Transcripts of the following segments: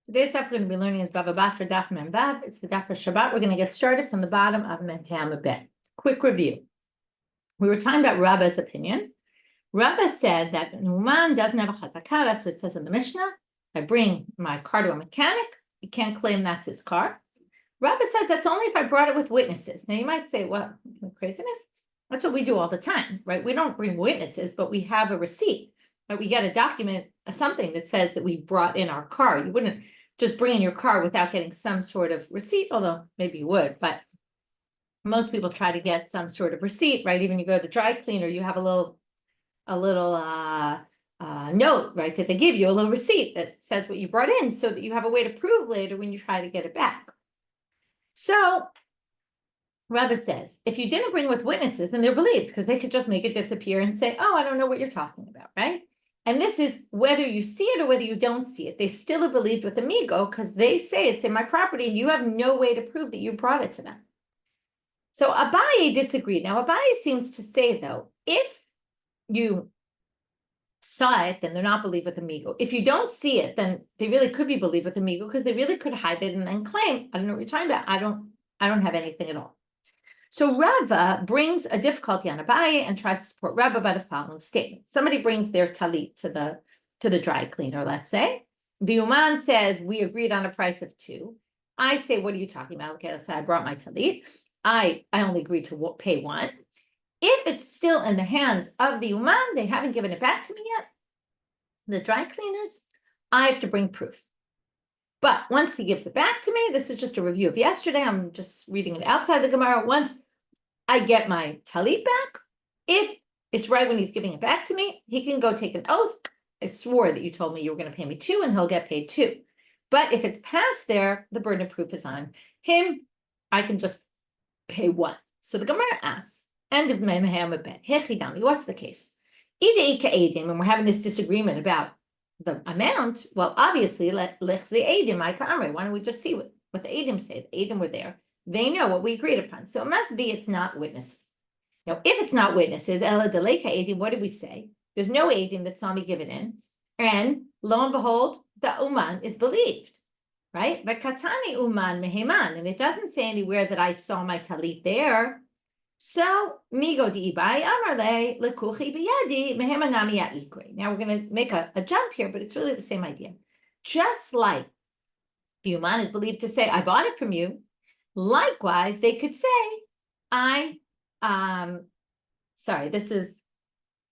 Today's daf we're going to be learning is Bava Batra Daf Mem Vav. It's the daf for Shabbat. We're going to get started from the bottom of Mem Ham a bit. Quick review. We were talking about Rabba's opinion. Rabba said that an uman doesn't have a chazakah. That's what it says in the Mishnah. If I bring my car to a mechanic, he can't claim that's his car. Rabba said that's only if I brought it with witnesses. Now you might say, well, craziness? That's what we do all the time, right? We don't bring witnesses, but we have a receipt. Right? We get a document, something that says that we brought in our car. You wouldn't just bring in your car without getting some sort of receipt, although maybe you would, but most people try to get some sort of receipt, right? Even you go to the dry cleaner, you have a little note, right, that they give you, a little receipt that says what you brought in so that you have a way to prove later when you try to get it back. So Rabba says, if you didn't bring with witnesses, then they're believed because they could just make it disappear and say, oh, I don't know what you're talking about, right? And this is whether you see it or whether you don't see it. They still are believed with amigo because they say it's in my property and you have no way to prove that you brought it to them. So Abaye disagreed. Now Abaye seems to say, though, if you saw it, then they're not believed with amigo. If you don't see it, then they really could be believed with amigo because they really could hide it and then claim, I don't know what you're talking about. I don't have anything at all. So Rava brings a difficulty on Abaye and tries to support Rava by the following statement. Somebody brings their talit to the dry cleaner, let's say. The uman says, we agreed on a price of 2. I say, what are you talking about? Okay, I said, I brought my talit. I only agreed to pay 1. If it's still in the hands of the uman, they haven't given it back to me yet, the dry cleaners, I have to bring proof. But once he gives it back to me, this is just a review of yesterday. I'm just reading it outside the Gemara. Once I get my talit back, if it's right when he's giving it back to me, he can go take an oath. I swore that you told me you were going to pay me 2, and he'll get paid 2. But if it's past there, the burden of proof is on him. I can just pay 1. So the Gemara asks, end of Memeham a bet. Hechidami, what's the case? And we're having this disagreement about the amount. Well, obviously, why don't we just see what the Eidim say? The Eidim were there. They know what we agreed upon. So it must be it's not witnesses. Now, if it's not witnesses, Ela Deleka Eidim, what did we say? There's no Eidim that saw me give it in. And lo and behold, the Uman is believed, right? But Katani Uman Meheman. And it doesn't say anywhere that I saw my talit there. So migo di ibai amarle lekuchi biyadi mehemanami ikre. Now we're going to make a jump here, but it's really the same idea. Just like the uman is believed to say, I bought it from you. Likewise, they could say, sorry, this is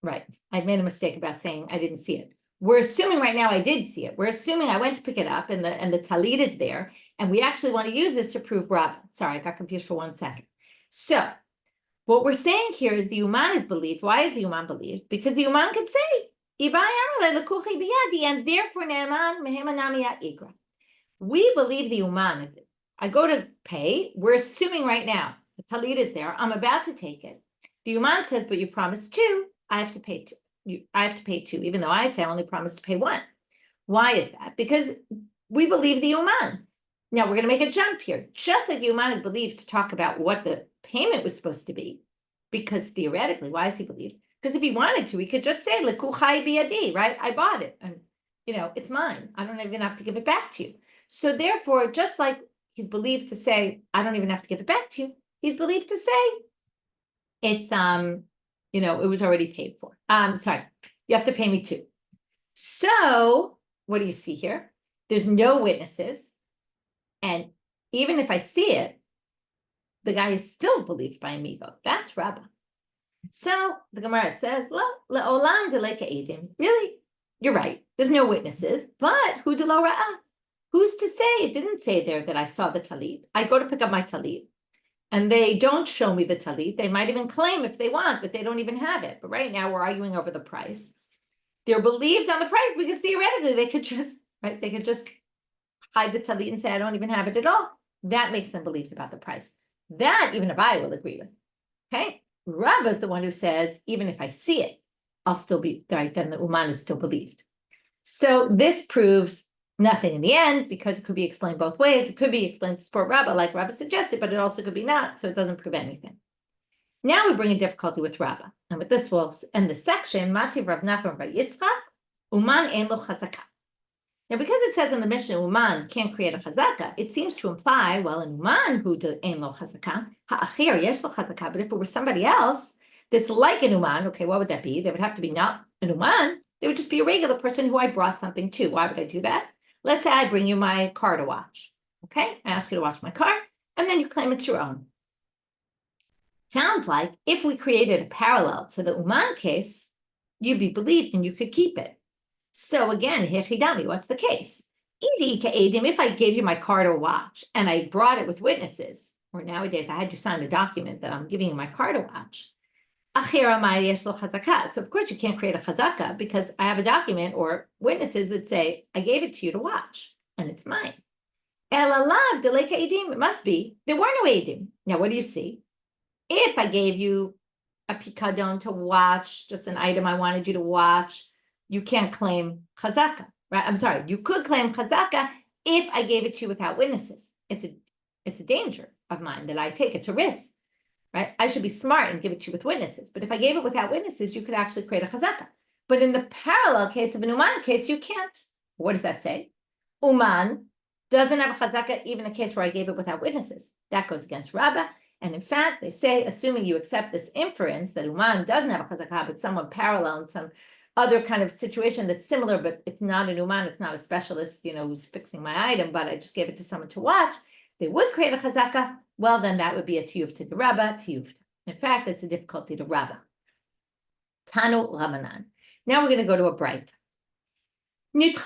right. I made a mistake about saying I didn't see it. We're assuming right now I did see it. We're assuming I went to pick it up and the talit is there, and we actually want to use this to prove Rabba. Sorry, I got confused for 1 second. So what we're saying here is the uman is believed. Why is the uman believed? Because the uman could say, and therefore we believe the uman. I go to pay. We're assuming right now the talit is there. I'm about to take it. The uman says, but you promised 2. I have to pay 2. I have to pay 2, even though I say I only promised to pay 1. Why is that? Because we believe the uman. Now we're going to make a jump here. Just like the uman is believed to talk about what the payment was supposed to be, because theoretically, why is he believed? Because if he wanted to, he could just say, "Lekuchai biyadi," right? I bought it, and it's mine. I don't even have to give it back to you. So therefore, just like he's believed to say, "I don't even have to give it back to you," he's believed to say, "It's it was already paid for." Sorry, you have to pay me 2. So what do you see here? There's no witnesses, and even if I see it, the guy is still believed by amigo. That's Rabba. So the Gemara says, "Le'olam deleka edim." Really, you're right. There's no witnesses, but hu de lo ra'ah? Who's to say? It didn't say there that I saw the talit. I go to pick up my talit, and they don't show me the talit. They might even claim if they want, but they don't even have it. But right now we're arguing over the price. They're believed on the price because theoretically they could just hide the talit and say I don't even have it at all. That makes them believed about the price. That even Abaye will agree with. Okay, Rabba is the one who says, even if I see it, I'll still be right. Then the uman is still believed. So this proves nothing in the end because it could be explained both ways. It could be explained to support Rabba, like Rabba suggested, but it also could be not. So it doesn't prove anything. Now we bring a difficulty with Rabba, and with this we'll end the section. Mativ Rav Nachman bar Yitzchak, uman ein lo chazakah. Now, because it says in the Mishnah, Uman can't create a chazaka, it seems to imply, well, an Uman who ain't lo chazaka, ha'achir yesh lo chazaka, but if it were somebody else that's like an Uman, okay, what would that be? They would have to be not an Uman, they would just be a regular person who I brought something to. Why would I do that? Let's say I bring you my car to watch, okay? I ask you to watch my car, and then you claim it's your own. Sounds like if we created a parallel to the Uman case, you'd be believed and you could keep it. So again, hechidami, what's the case? If I gave you my car to watch and I brought it with witnesses, or nowadays I had you sign a document that I'm giving you my car to watch. So of course you can't create a chazaka because I have a document or witnesses that say I gave it to you to watch and it's mine. It must be there were no edim. Now what do you see? If I gave you a pikadon to watch, just an item I wanted you to watch, you can't claim chazaka, right? I'm sorry, you could claim chazaka if I gave it to you without witnesses. It's a danger of mine that I take. It's a risk, right? I should be smart and give it to you with witnesses. But if I gave it without witnesses, you could actually create a chazaka. But in the parallel case of an Uman case, you can't. What does that say? Uman doesn't have a chazaka, even a case where I gave it without witnesses. That goes against Rabbah. And in fact, they say, assuming you accept this inference that Uman doesn't have a chazaka, but someone parallel in some other kind of situation that's similar, but it's not an Uman, it's not a specialist, who's fixing my item, but I just gave it to someone to watch, they would create a chazaka, well, then that would be a tiyuf to the Rabbah, tiyuf. In fact, it's a difficulty to Rabbah. Tanu Rabbanan. Now we're going to go to a bright. This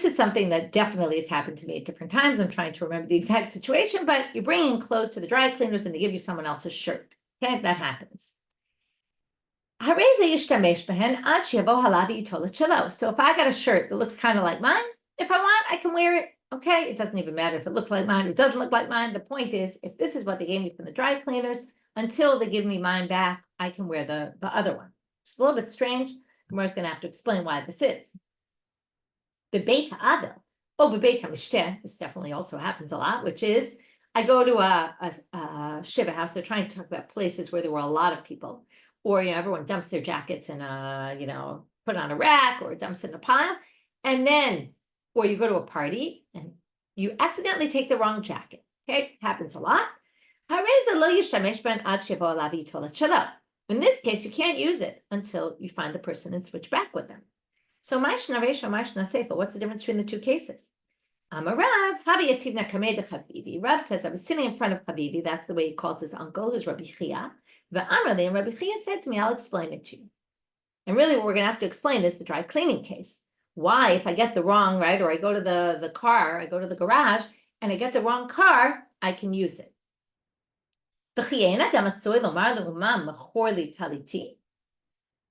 is something that definitely has happened to me at different times. I'm trying to remember the exact situation, but you're bringing clothes to the dry cleaners and they give you someone else's shirt. Okay, that happens. So if I got a shirt that looks kind of like mine, if I want, I can wear it. Okay, it doesn't even matter if it looks like mine or it doesn't look like mine. The point is, if this is what they gave me from the dry cleaners, until they give me mine back, I can wear the other one. It's a little bit strange. Gemara's going to have to explain why this is. Bebeit ha'adel, bebeit ha'mishteh, this definitely also happens a lot, which is, I go to a shiva house. They're trying to talk about places where there were a lot of people. Or everyone dumps their jackets in put on a rack or dumps it in a pile. And then, or you go to a party and you accidentally take the wrong jacket. Okay, happens a lot. In this case, you can't use it until you find the person and switch back with them. So what's the difference between the two cases? Rav says, I was sitting in front of Chavivi. That's the way he calls his uncle, who's Rabbi Chia. And Rabbi Chia said to me, I'll explain it to you. And really what we're going to have to explain is the dry cleaning case. Why, if I get the wrong, right, or I go to the car, I go to the garage, and I get the wrong car, I can use it.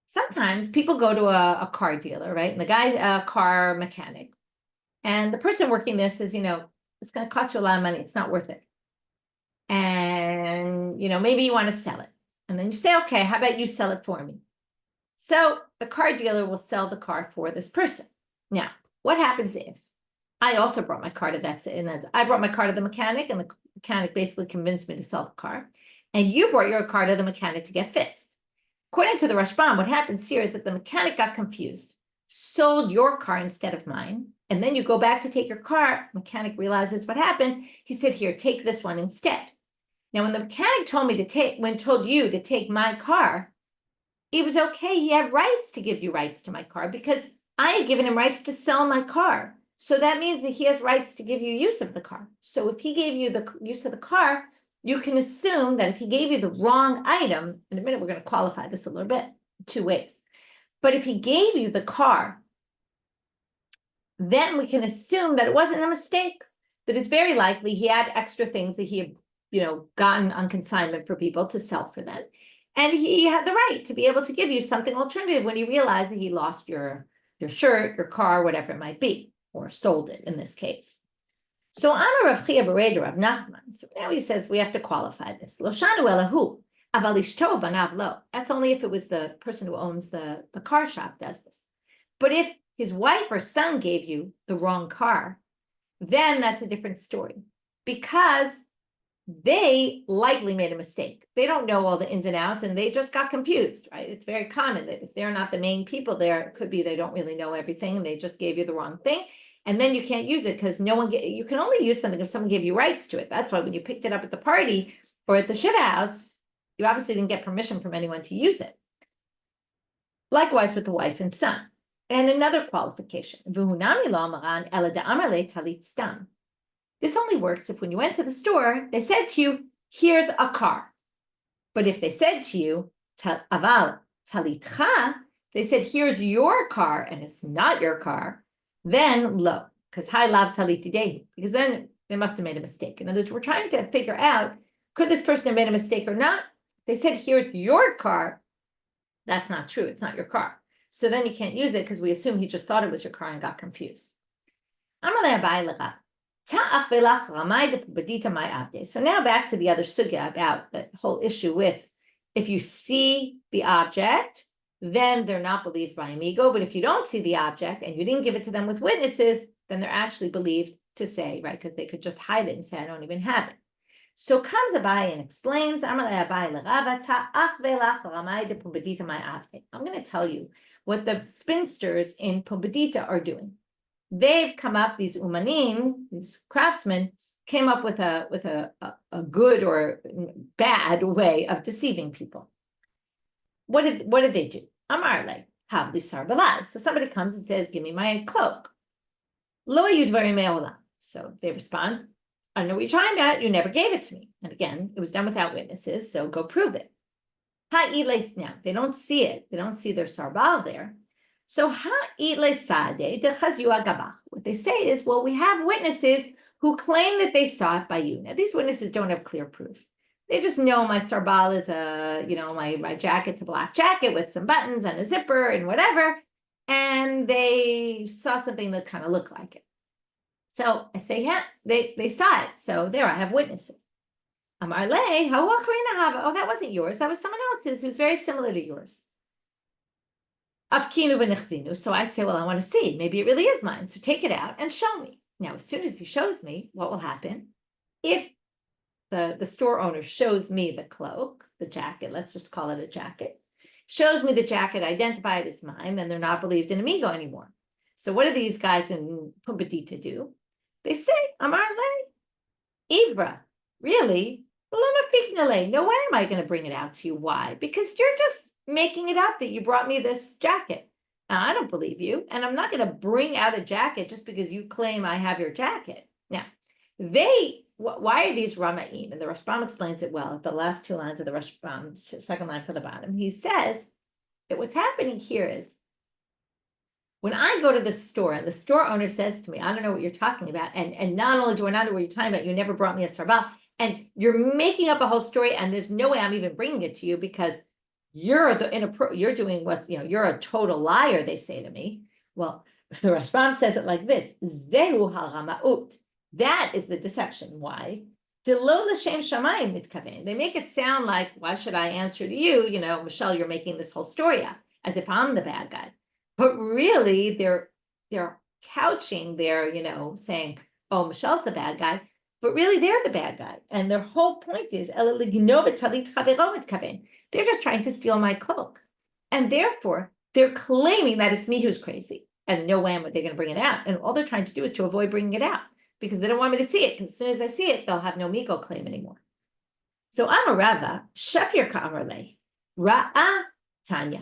Sometimes people go to a car dealer, right, and the guy's a car mechanic. And the person working there says, it's going to cost you a lot of money. It's not worth it. And, maybe you want to sell it. And then you say, okay, how about you sell it for me? So the car dealer will sell the car for this person. Now, what happens if I also brought my car to I brought my car to the mechanic and the mechanic basically convinced me to sell the car. And you brought your car to the mechanic to get fixed. According to the Rashbam, what happens here is that the mechanic got confused, sold your car instead of mine. And then you go back to take your car, mechanic realizes what happened. He said, here, take this one instead. Now, when the mechanic told you to take my car, it was okay. He had rights to give you rights to my car because I had given him rights to sell my car. So that means that he has rights to give you use of the car. So if he gave you the use of the car, you can assume that if he gave you the wrong item, in a minute, we're going to qualify this a little bit, 2 ways. But if he gave you the car, then we can assume that it wasn't a mistake, that it's very likely he had extra things that he had, gotten on consignment for people to sell for them. And he had the right to be able to give you something alternative when he realized that he lost your shirt, your car, whatever it might be, or sold it in this case. So Amar Rav Chia Bereder Rav Nachman. So now he says we have to qualify this. Lo shanu elahu, aval ishto banav lo. That's only if it was the person who owns the car shop does this. But if his wife or son gave you the wrong car, then that's a different story. Because they likely made a mistake. They don't know all the ins and outs, and they just got confused, right? It's very common that if they're not the main people there, it could be they don't really know everything and they just gave you the wrong thing. And then you can't use it because you can only use something if someone gave you rights to it. That's why when you picked it up at the party or at the shiva house, you obviously didn't get permission from anyone to use it. Likewise with the wife and son. And another qualification. This only works if when you went to the store, they said to you, here's a car. But if they said to you, aval talitcha, they said, here's your car, and it's not your car, then lo, because hai lav talitidehi, because then they must have made a mistake. In other words, we're trying to figure out, could this person have made a mistake or not? They said, here's your car. That's not true. It's not your car. So then you can't use it because we assume he just thought it was your car and got confused. So now back to the other sugya about the whole issue with if you see the object, then they're not believed by amigo. But if you don't see the object and you didn't give it to them with witnesses, then they're actually believed to say, right? Because they could just hide it and say, I don't even have it. So comes Abai and explains, I'm going to tell you what the spinsters in Pumbedita are doing. They've come up, these umanim, these craftsmen, came up with a good or bad way of deceiving people. What did they do? Amarle, havli sarbalai. So somebody comes and says, give me my cloak. Lo yudvari me'olam. So they respond, I don't know what you're talking about. You never gave it to me. And again, it was done without witnesses, so go prove it. Now, they don't see it. They don't see their sarbal there. So what they say is, well, we have witnesses who claim that they saw it by you. Now, these witnesses don't have clear proof. They just know my sarbal is my jacket's a black jacket with some buttons and a zipper and whatever. And they saw something that kind of looked like it. So I say, yeah, they saw it. So there, I have witnesses. Amar le, oh, that wasn't yours. That was someone else's who's very similar to yours. So I say, well, I want to see. Maybe it really is mine. So take it out and show me. Now, as soon as he shows me, what will happen? If the store owner shows me the cloak, the jacket, let's just call it a jacket, shows me the jacket, identify it as mine, then they're not believed in amigo anymore. So what do these guys in Pumbedita do? They say, Amar le, Ivra, really? No way am I going to bring it out to you. Why? Because you're just making it up that you brought me this jacket. Now, I don't believe you, and I'm not going to bring out a jacket just because you claim I have your jacket. Now, why are these Ramaim? And the Rashbam explains it well at the last two lines of the Rashbam, second line from the bottom. He says that what's happening here is when I go to the store and the store owner says to me, I don't know what you're talking about, and not only do I not know what you're talking about, you never brought me a sarbal, and you're making up a whole story, and there's no way I'm even bringing it to you because you're doing what's, you're a total liar, they say to me. Well, the Rashbam says it like this, Zehu ha-rama'ut. That is the deception. Why? Delo l'shem shamayim mitkaven. They make it sound like, why should I answer to you? Michelle, you're making this whole story up as if I'm the bad guy. But really, they're couching their, saying, oh, Michelle's the bad guy. But really, they're the bad guy. And their whole point is, they're just trying to steal my cloak. And therefore, they're claiming that it's me who's crazy. And no way am I going to bring it out. And all they're trying to do is to avoid bringing it out because they don't want me to see it. Because as soon as I see it, they'll have no Migo claim anymore. So Amarava, Shapir Ka'amarle, Ra'a Tanya.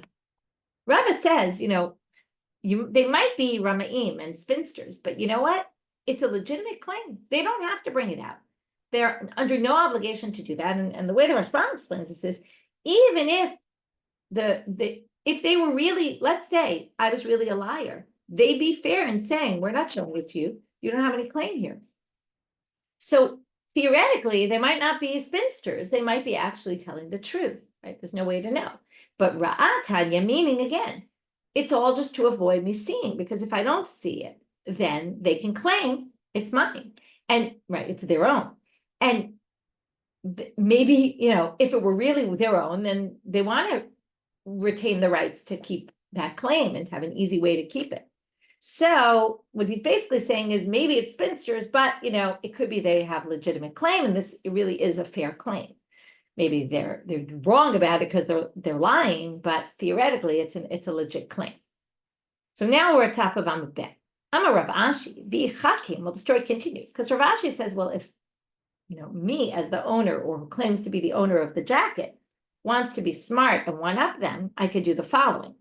Rava says, they might be Ramaim and spinsters, but you know what? It's a legitimate claim. They don't have to bring it out. They're under no obligation to do that. And the way the Rashbam explains this is, even if if they were really, let's say I was really a liar, they'd be fair in saying, we're not showing it to you. You don't have any claim here. So theoretically, they might not be spinsters. They might be actually telling the truth, right? There's no way to know. But Ra'atanya, meaning again, it's all just to avoid me seeing, because if I don't see it, then they can claim it's mine. And right, it's their own. And maybe, if it were really their own, then they want to retain the rights to keep that claim and to have an easy way to keep it. So what he's basically saying is maybe it's spinsters, but it could be they have legitimate claim, and it really is a fair claim. Maybe they're wrong about it because they're lying, but theoretically it's a legit claim. So now we're at top of Amud Bet. I'm a Rav Ashi, v'chakim. Well, the story continues because Rav Ashi says, well, if me as the owner or who claims to be the owner of the jacket wants to be smart and one up them, I could do the following.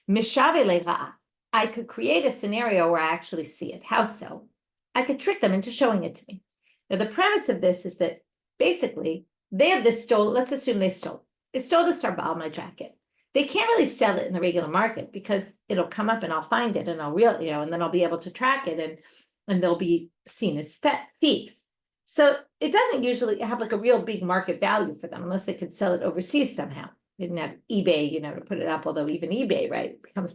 Mishave le'ra'ah. I could create a scenario where I actually see it. How so? I could trick them into showing it to me. Now, the premise of this is that basically they have this stolen. Let's assume they stole. They stole the sarbal, my jacket. They can't really sell it in the regular market because it'll come up and I'll find it and and then I'll be able to track it and they'll be seen as thieves. So it doesn't usually have like a real big market value for them unless they could sell it overseas somehow. They didn't have eBay, to put it up, although even eBay, right, becomes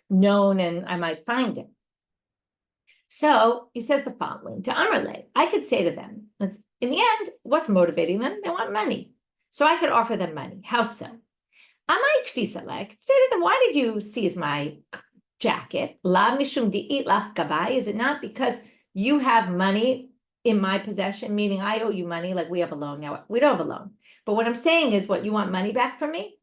known and I might find it. So he says the following, to Amrle, I could say to them, in the end, what's motivating them? They want money. So I could offer them money. How so? I might say to them, why did you seize my jacket? Is it not because you have money in my possession, meaning I owe you money, like we have a loan now? We don't have a loan. But what I'm saying is, what, you want money back from me?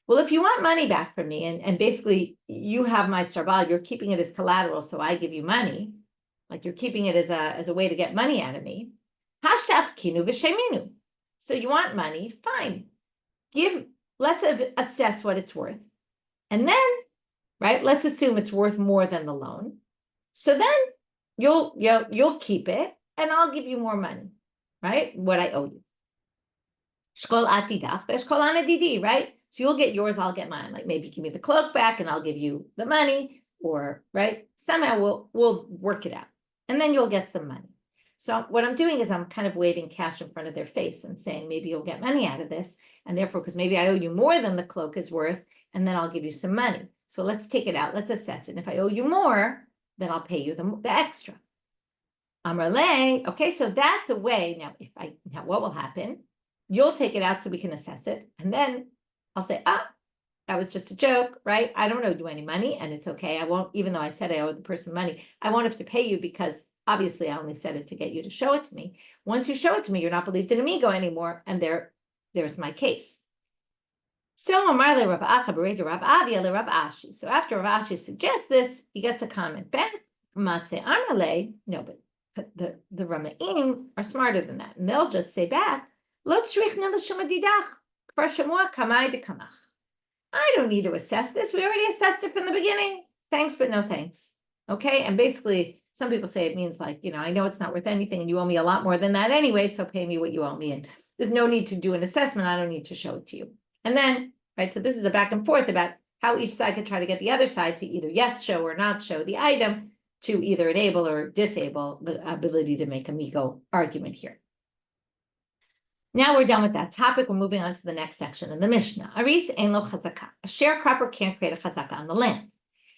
Well, if you want money back from me, and basically you have my sarbal, you're keeping it as collateral, so I give you money, like you're keeping it as a way to get money out of me. So you want money, fine. Let's assess what it's worth. And then, right, let's assume it's worth more than the loan. So then you'll keep it and I'll give you more money, right? What I owe you. Right? So you'll get yours, I'll get mine. Like maybe give me the cloak back and I'll give you the money, or right? Somehow we'll work it out. And then you'll get some money. So what I'm doing is I'm kind of waving cash in front of their face and saying, maybe you'll get money out of this. And therefore, because maybe I owe you more than the cloak is worth, and then I'll give you some money. So let's take it out. Let's assess it. And if I owe you more, then I'll pay you the extra. Amrale, okay, so that's a way. Now what will happen? You'll take it out so we can assess it. And then I'll say, that was just a joke, right? I don't owe you any money and it's okay. I won't, even though I said I owe the person money, I won't have to pay you because obviously I only said it to get you to show it to me. Once you show it to me, you're not believed in amigo anymore. And there's my case. So Amar Rav Acha Rav Avia Rav Ashi. So after Rav Ashi suggests this, he gets a comment back. Matze Amrle, no, but the Rama'im are smarter than that. And they'll just say back, Lo tzrichna l'shum adidach, kvar shamua kamai dekamach. I don't need to assess this. We already assessed it from the beginning. Thanks, but no thanks. Okay. And basically, some people say it means like, I know it's not worth anything and you owe me a lot more than that anyway, so pay me what you owe me. And there's no need to do an assessment. I don't need to show it to you. And then, right, so this is a back and forth about how each side could try to get the other side to either yes show or not show the item to either enable or disable the ability to make amigo argument here. Now we're done with that topic. We're moving on to the next section in the Mishnah. Aris ein lo chazaka. A sharecropper can't create a chazaka on the land.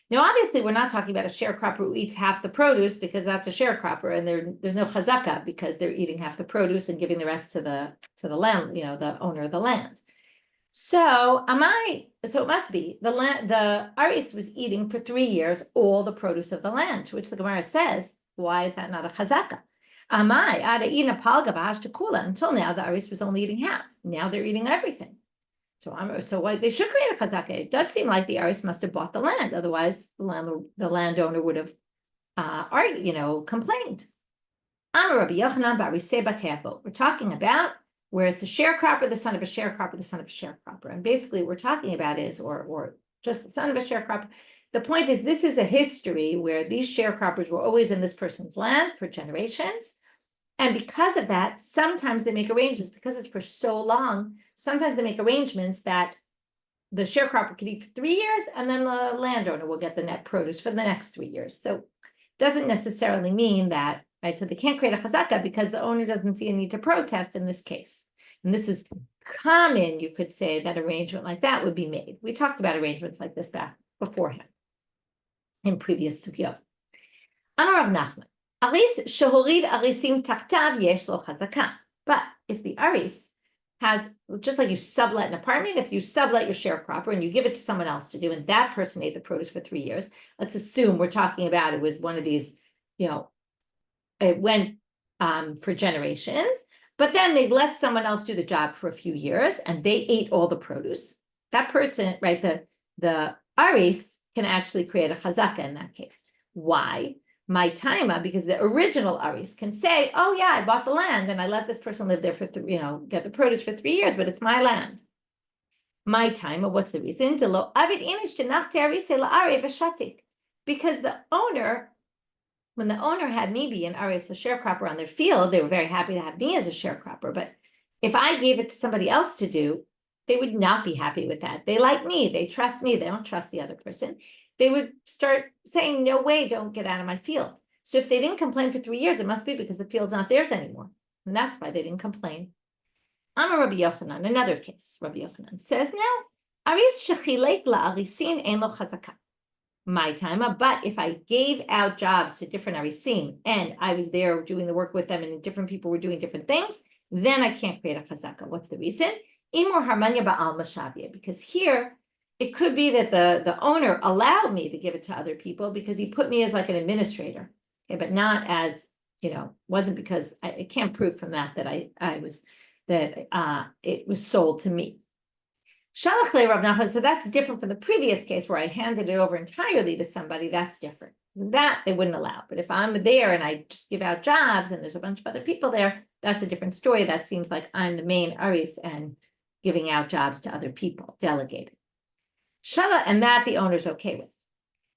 Now, obviously, we're not talking about a sharecropper who eats half the produce because that's a sharecropper, and there's no chazaka because they're eating half the produce and giving the rest to the land, the owner of the land. So it must be the Aris was eating for 3 years all the produce of the land, to which the Gemara says, why is that not a chazaka? Until now, the Aris was only eating half. Now they're eating everything. So why they should create a chazaka? It does seem like the Aris must have bought the land. Otherwise, the landowner would have, complained. We're talking about where it's a sharecropper, the son of a sharecropper, the son of a sharecropper. And basically what we're talking about is, or just the son of a sharecropper. The point is, this is a history where these sharecroppers were always in this person's land for generations. And because of that, sometimes they make arrangements, because it's for so long, sometimes they make arrangements that the sharecropper could eat for 3 years, and then the landowner will get the net produce for the next 3 years. So it doesn't necessarily mean that, right? So they can't create a chazaka because the owner doesn't see a need to protest in this case. And this is common, you could say, that arrangement like that would be made. We talked about arrangements like this back beforehand in previous sugyot. Amar Rav Nachman. Aris shehorid arisim tachtav yesh lo chazaka. But if the aris has, just like you sublet an apartment, if you sublet your sharecropper and you give it to someone else to do, and that person ate the produce for 3 years, let's assume we're talking about it was one of these, it went for generations, but then they let someone else do the job for a few years and they ate all the produce. That person, right, the aris can actually create a chazaka in that case. Why? My taima, because the original aris can say, oh yeah, I bought the land and I let this person live there for, get the produce for 3 years, but it's my land. My taima, what's the reason? Because the owner, when the owner had me be an aris, a sharecropper on their field, they were very happy to have me as a sharecropper. But if I gave it to somebody else to do, they would not be happy with that. They like me, they trust me, they don't trust the other person. They would start saying, no way, don't get out of my field. So if they didn't complain for 3 years, it must be because the field's not theirs anymore. And that's why they didn't complain. Amar Rabbi Yochanan, another case, Rabbi Yochanan says now, aris shechilek la'arisin ein lo chazaka. My time, but if I gave out jobs to different arisim and I was there doing the work with them and different people were doing different things, then I can't create a chazaka. What's the reason? Imor harmanya ba'al mashavia, because here it could be that the owner allowed me to give it to other people because he put me as like an administrator, okay, but not as, wasn't because I can't prove from that it was sold to me. Shalach le Rav Nachman, so that's different from the previous case where I handed it over entirely to somebody. That's different. That they wouldn't allow. But if I'm there and I just give out jobs and there's a bunch of other people there, that's a different story. That seems like I'm the main aris and giving out jobs to other people, delegated. Shalach, and that the owner's okay with.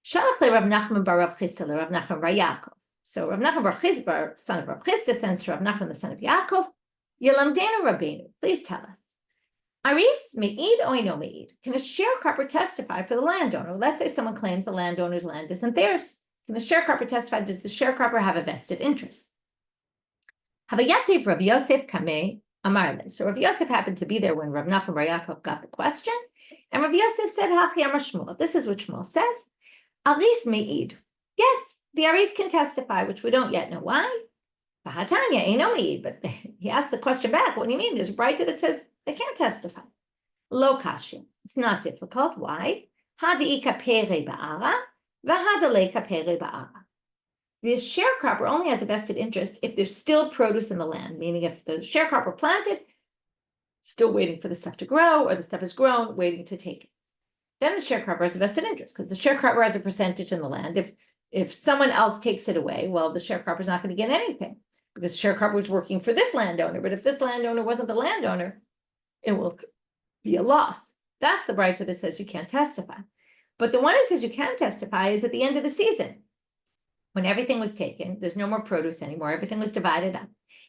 Shalach le Rav Nachman bar Rav Chisda le Rav Nachman bar Yaakov. So Rav Nachman bar Chisda, son of Rav Chisda, sends to Rav Nachman, the son of Yaakov, Yelamdenu Rabbeinu, please tell us. Aris me'id oino me'id. Can a sharecropper testify for the landowner? Let's say someone claims the landowner's land isn't theirs. Can the sharecropper testify? Does the sharecropper have a vested interest? Havayativ Rav Yosef Kameh Amarlin. So Rav Yosef happened to be there when Rav Nachman bar Yaakov got the question, and Rav Yosef said, Hachi Amar Shmuel. This is what Shmuel says. Aris me'id. Yes, the Aris can testify, which we don't yet know why. Bahatanya ain't me'id, but he asked the question back. What do you mean? There's a brighter that says they can't testify. Lo kashya. It's not difficult. Why? Hadiika pere ba'ara, v'hadaleka pere ba'ara. The sharecropper only has a vested interest if there's still produce in the land, meaning if the sharecropper planted, still waiting for the stuff to grow, or the stuff is grown, waiting to take it. Then the sharecropper has a vested interest because the sharecropper has a percentage in the land. If someone else takes it away, well, the sharecropper is not going to get anything because sharecropper is working for this landowner. But if this landowner wasn't the landowner, it will be a loss. That's the brighter that says you can't testify. But the one who says you can testify is at the end of the season. When everything was taken, there's no more produce anymore. Everything was divided up.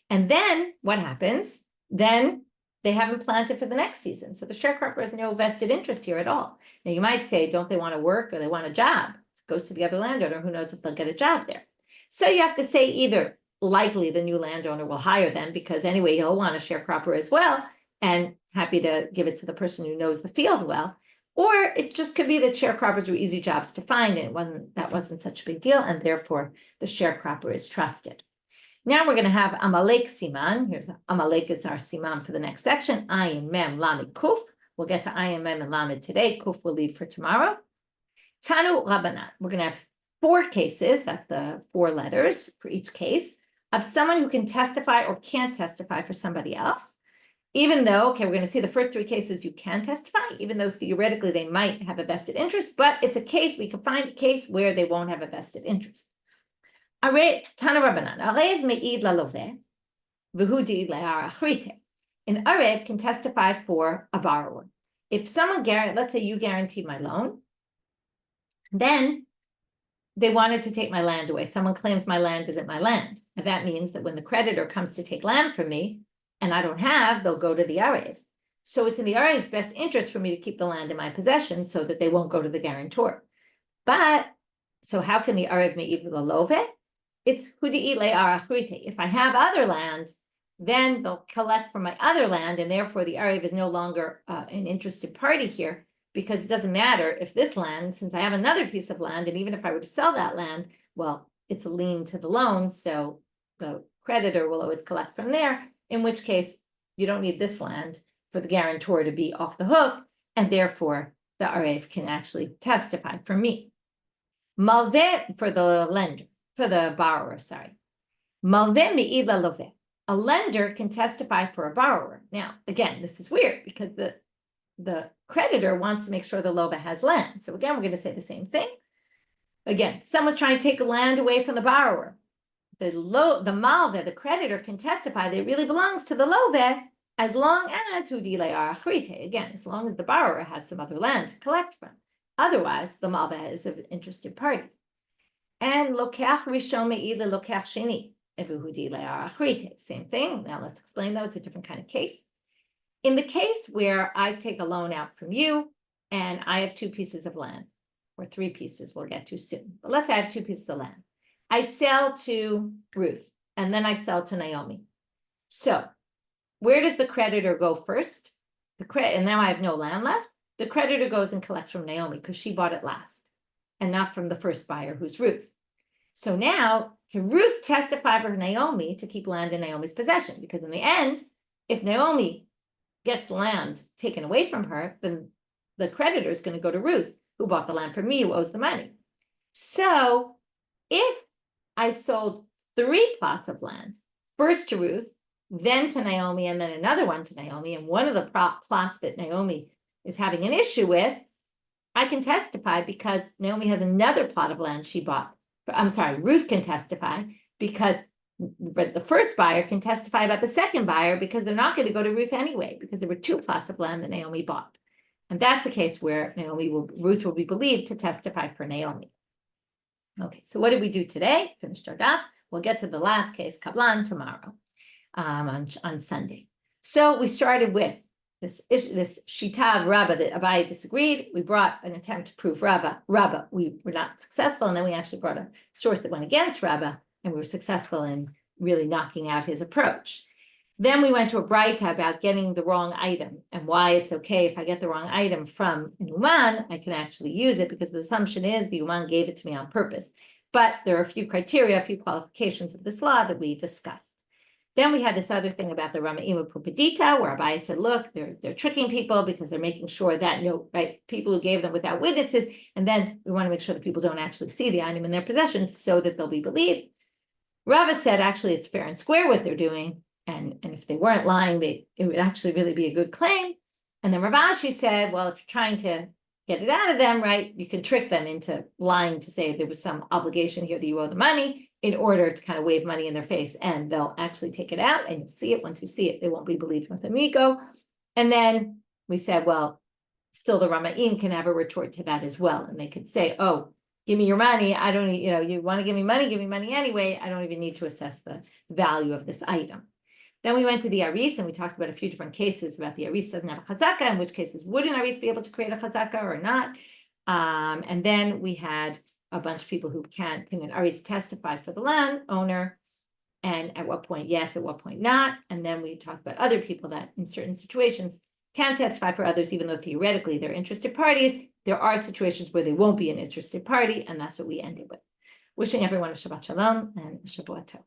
And then what happens? Then they haven't planted for the next season. So the sharecropper has no vested interest here at all. Now you might say, don't they want to work or they want a job? If it goes to the other landowner, who knows if they'll get a job there. So you have to say either likely the new landowner will hire them because anyway, he'll want a sharecropper as well and happy to give it to the person who knows the field well. Or it just could be that sharecroppers were easy jobs to find and that wasn't such a big deal, and therefore the sharecropper is trusted. Now we're going to have Amalek Siman. Here's Amalek is our Siman for the next section. Ayin Mem Lamed Kuf. We'll get to Ayin Mem and Lamed today. Kuf will leave for tomorrow. Tanu Rabbanat. We're going to have 4 cases. That's the 4 letters for each case of someone who can testify or can't testify for somebody else. Even though, okay, we're going to see the first 3 cases you can testify, even though theoretically they might have a vested interest, but it's a case, we can find a case where they won't have a vested interest. Tana Rabbanan, Arev me'id laloveh, v'hu de'id le'arachrite. An Arev can testify for a borrower. If someone let's say you guaranteed my loan, then they wanted to take my land away. Someone claims my land isn't my land. And that means that when the creditor comes to take land from me, and I don't have, they'll go to the Arev. So it's in the Arev's best interest for me to keep the land in my possession so that they won't go to the guarantor. But, so how can the Arev me'id laloveh? It's hudi'i le'arachrite. If I have other land, then they'll collect from my other land, and therefore the Arev is no longer an interested party here, because it doesn't matter if this land, since I have another piece of land, and even if I were to sell that land, well, it's a lien to the loan, so the creditor will always collect from there, in which case you don't need this land for the guarantor to be off the hook, and therefore the Arev can actually testify for me. Malveh for the lender, for the borrower, sorry. Malveh mi'ila loveh. A lender can testify for a borrower. Now, again, this is weird because the creditor wants to make sure the lova has land. So again, we're going to say the same thing. Again, someone's trying to take a land away from the borrower. The malveh, the creditor, can testify that it really belongs to the lova as long as hudile arachrite. Again, as long as the borrower has some other land to collect from. Otherwise, the malveh is an interested party. And lokeach rishon me'ila lokeach sheni. Same thing. Now let's explain though, it's a different kind of case. In the case where I take a loan out from you and I have 2 pieces of land, or 3 pieces we'll get to soon. But let's say I have 2 pieces of land. I sell to Ruth and then I sell to Naomi. So where does the creditor go first? And now I have no land left. The creditor goes and collects from Naomi because she bought it last and not from the first buyer who's Ruth. So now, can Ruth testify for Naomi to keep land in Naomi's possession? Because in the end, if Naomi gets land taken away from her, then the creditor is going to go to Ruth, who bought the land from me, who owes the money. So if I sold 3 plots of land, first to Ruth, then to Naomi, and then another one to Naomi, and one of the plots that Naomi is having an issue with, I can testify because Naomi has another plot of land she bought. I'm sorry, Ruth can testify because the first buyer can testify about the second buyer because they're not going to go to Ruth anyway, because there were 2 plots of land that Naomi bought. And that's a case where Ruth will be believed to testify for Naomi. Okay, so what did we do today? Finished our daf. We'll get to the last case, Kablan, tomorrow, on Sunday. So we started with this Shita of Rabba that Abai disagreed. We brought an attempt to prove Rabba. We were not successful, and then we actually brought a source that went against Rabba, and we were successful in really knocking out his approach. Then we went to a Braita about getting the wrong item and why it's okay if I get the wrong item from an Uman, I can actually use it because the assumption is the Uman gave it to me on purpose. But there are a few criteria, a few qualifications of this law that we discussed. Then we had this other thing about the Rama'im Pupedita, where Abai said, look, they're tricking people because they're making sure that people who gave them without witnesses, and then we want to make sure that people don't actually see the item in their possession so that they'll be believed. Rava said, actually, it's fair and square what they're doing, and if they weren't lying, it would actually really be a good claim. And then Rav Ashi said, well, if you're trying to get it out of them, right, you can trick them into lying to say there was some obligation here that you owe the money in order to kind of wave money in their face, and they'll actually take it out and you'll see it. Once you see it, they won't be believed with amigo. And then we said, well, still the Rama'im can have a retort to that as well. And they could say, oh, give me your money. I don't need, you want to give me money anyway. I don't even need to assess the value of this item. Then we went to the Aris and we talked about a few different cases about the Aris doesn't have a chazaka, in which cases would an Aris be able to create a chazaka or not. And then we had a bunch of people who can an Aris testify for the land owner, and at what point yes, at what point not. And then we talked about other people that in certain situations can testify for others, even though theoretically they're interested parties. There are situations where they won't be an interested party, and that's what we ended with. Wishing everyone a Shabbat Shalom and a Shavua Tov.